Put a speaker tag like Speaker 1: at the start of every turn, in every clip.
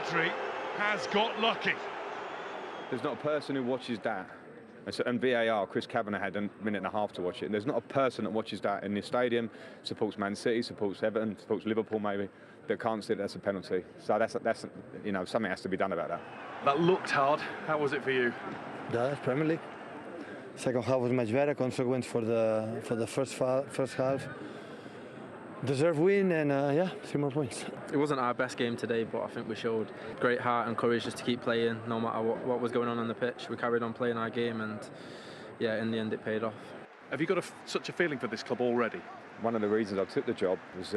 Speaker 1: Rodri has got lucky.
Speaker 2: There's not a person who watches that. And VAR, Chris Kavanagh had a minute and a half to watch it. And there's not a person that watches that in the stadium, supports Man City, supports Everton, supports Liverpool maybe, that can't see that's a penalty. So that's something has to be done about that.
Speaker 1: That looked hard. How was it for you?
Speaker 3: Yeah, it's Premier League. Second half was much better, consequent for the first half. Deserve win and yeah, 3 more points.
Speaker 4: It wasn't our best game today, but I think we showed great heart and courage just to keep playing no matter what was going on the pitch. We carried on playing our game and yeah, in the end it paid off.
Speaker 1: Have you got such a feeling for this club already?
Speaker 2: One of the reasons I took the job was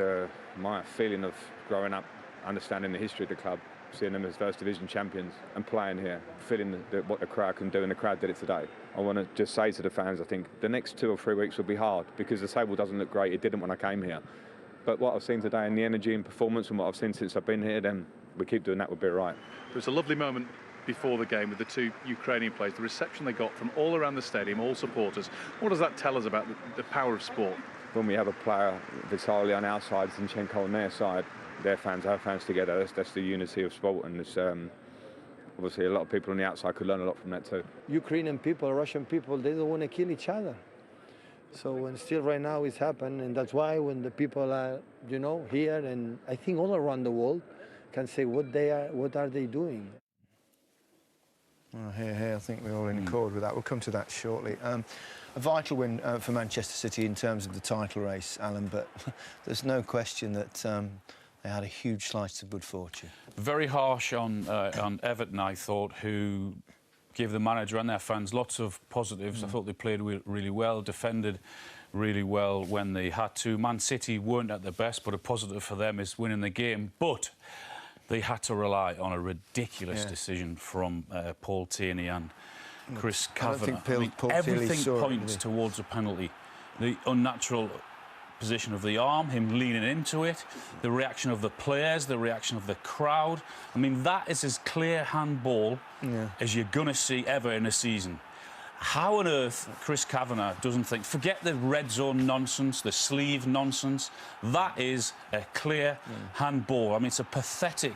Speaker 2: my feeling of growing up, understanding the history of the club, seeing them as First Division champions and playing here, feeling what the crowd can do, and the crowd did it today. I want to just say to the fans, I think the next 2 or 3 weeks will be hard because the table doesn't look great. It didn't when I came here. But what I've seen today and the energy and performance and what I've seen since I've been here, then we keep doing that, we'll be right.
Speaker 1: There was a lovely moment before the game with the 2 Ukrainian players, the reception they got from all around the stadium, all supporters. What does that tell us about the power of sport?
Speaker 2: When we have a player, Vitaly on our side, Zinchenko on their side, their fans, our fans together, that's the unity of sport, and it's obviously a lot of people on the outside could learn a lot from that too.
Speaker 3: Ukrainian people, Russian people, they don't want to kill each other. So and still right now it's happened, and that's why when the people are, you know, here and I think all around the world can say what are they doing.
Speaker 5: Oh, here, I think we're all in accord with that. We'll come to that shortly. A vital win for Manchester City in terms of the title race, Alan, but there's no question that they had a huge slice of good fortune.
Speaker 6: Very harsh on Everton, I thought, who gave the manager and their fans lots of positives. I thought they played really well, defended really well when they had to. Man City weren't at their best, but a positive for them is winning the game. But they had to rely on a ridiculous decision from Paul Tierney and Chris Kavanagh. Everything points towards a penalty. The unnatural position of the arm, him leaning into it, the reaction of the players, the reaction of the crowd. I mean, that is as clear handball as you're going to see ever in a season. How on earth Chris Kavanagh doesn't think, forget the red zone nonsense, the sleeve nonsense, that is a clear handball. I mean, it's a pathetic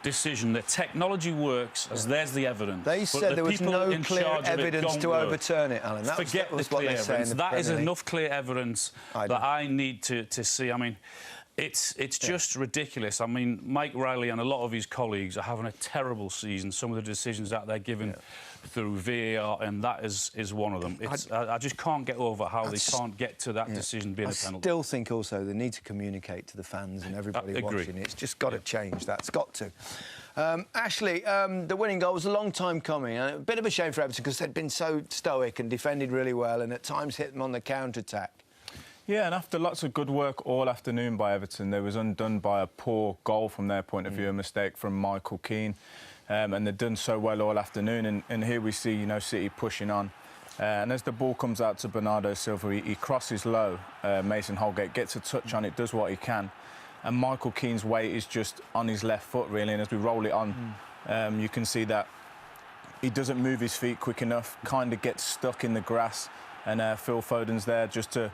Speaker 6: decision. The technology works, as there's the evidence.
Speaker 5: They said there was no clear evidence to overturn it, Alan.
Speaker 6: Forget the clear evidence. That is enough clear evidence that I need to see. I mean, it's just ridiculous. I mean, Mike Riley and a lot of his colleagues are having a terrible season. Some of the decisions that they're giving through VAR, and that is one of them. I just can't get over how they can't get to that decision being a penalty.
Speaker 5: I still think also they need to communicate to the fans and everybody watching. It's just got to change. That's got to. Ashley, the winning goal was a long time coming. And a bit of a shame for Everton because they'd been so stoic and defended really well and at times hit them on the counter-attack.
Speaker 7: Yeah, and after lots of good work all afternoon by Everton, they was undone by a poor goal from their point of view, a mistake from Michael Keane. And they've done so well all afternoon. And here we see, you know, City pushing on. And as the ball comes out to Bernardo Silva, he crosses low. Mason Holgate gets a touch on it, does what he can. And Michael Keane's weight is just on his left foot, really. And as we roll it on, you can see that he doesn't move his feet quick enough, kind of gets stuck in the grass. And Phil Foden's there just to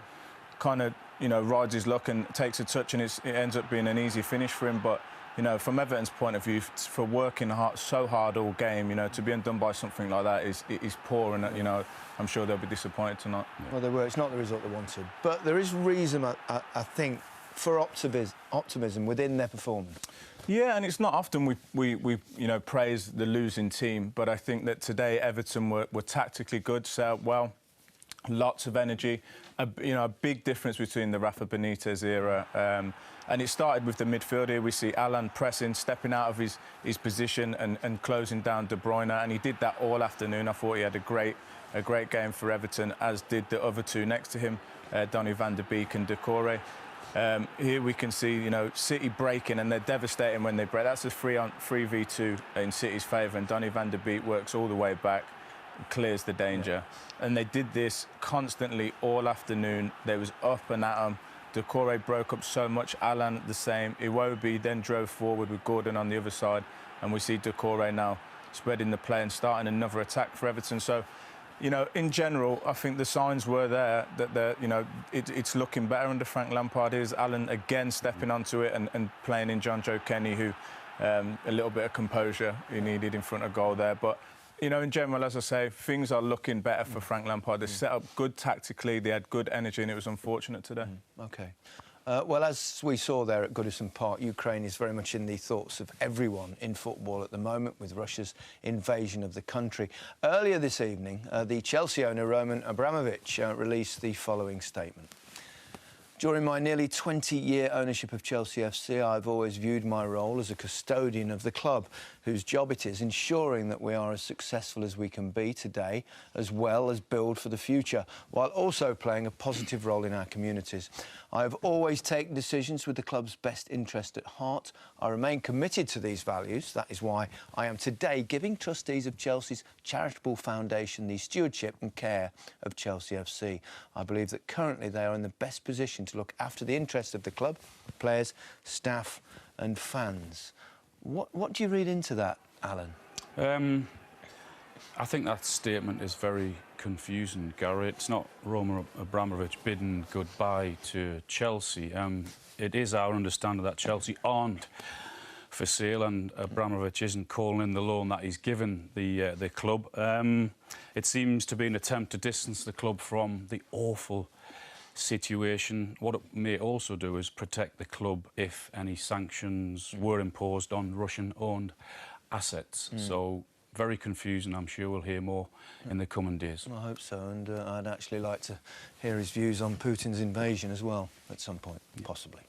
Speaker 7: kind of, you know, rides his luck and takes a touch, and it ends up being an easy finish for him. But, you know, from Everton's point of view, for working so hard all game, you know, to be undone by something like that is poor, and, you know, I'm sure they'll be disappointed tonight.
Speaker 5: Well, they were. It's not the result they wanted. But there is reason, I think, for optimism within their performance.
Speaker 7: Yeah, and it's not often we you know, praise the losing team, but I think that today Everton were tactically good, set up well, lots of energy. You know, a big difference between the Rafa Benitez era. And it started with the midfield here. We see Alan pressing, stepping out of his position and closing down De Bruyne, and he did that all afternoon. I thought he had a great game for Everton, as did the other two next to him, Donny van der Beek and Doucouré. Here we can see, you know, City breaking, and they're devastating when they break. That's a 3v2 in City's favour, and Donny van der Beek works all the way back, clears the danger. And they did this constantly all afternoon. They was up and at them. Doucouré broke up so much, Alan the same. Iwobi then drove forward with Gordon on the other side, and we see Doucouré now spreading the play and starting another attack for Everton. So, you know, in general, I think the signs were there that you know, it's looking better under Frank Lampard. Here's Alan again stepping onto it and playing in John Joe Kenny, who A little bit of composure he needed in front of goal there. But, you know, in general, as I say, things are looking better for Frank Lampard. They set up good tactically, they had good energy, and it was unfortunate today.
Speaker 5: OK. Well, as we saw there at Goodison Park, Ukraine is very much in the thoughts of everyone in football at the moment with Russia's invasion of the country. Earlier this evening, the Chelsea owner Roman Abramovich released the following statement. During my nearly 20-year ownership of Chelsea FC, I've always viewed my role as a custodian of the club, whose job it is ensuring that we are as successful as we can be today, as well as build for the future, while also playing a positive role in our communities. I have always taken decisions with the club's best interest at heart. I remain committed to these values. That is why I am today giving trustees of Chelsea's charitable foundation the stewardship and care of Chelsea FC. I believe that currently they are in the best position to look after the interests of the club, players, staff and fans. What do you read into that, Alan?
Speaker 6: I think that statement is very confusing, Gary. It's not Roman Abramovich bidding goodbye to Chelsea. It is our understanding that Chelsea aren't for sale, and Abramovich isn't calling in the loan that he's given the club. It seems to be an attempt to distance the club from the awful situation. What it may also do is protect the club if any sanctions were imposed on Russian-owned assets. So very confusing. I'm sure we'll hear more in the coming days.
Speaker 5: I hope so, and I'd actually like to hear his views on Putin's invasion as well at some point, possibly.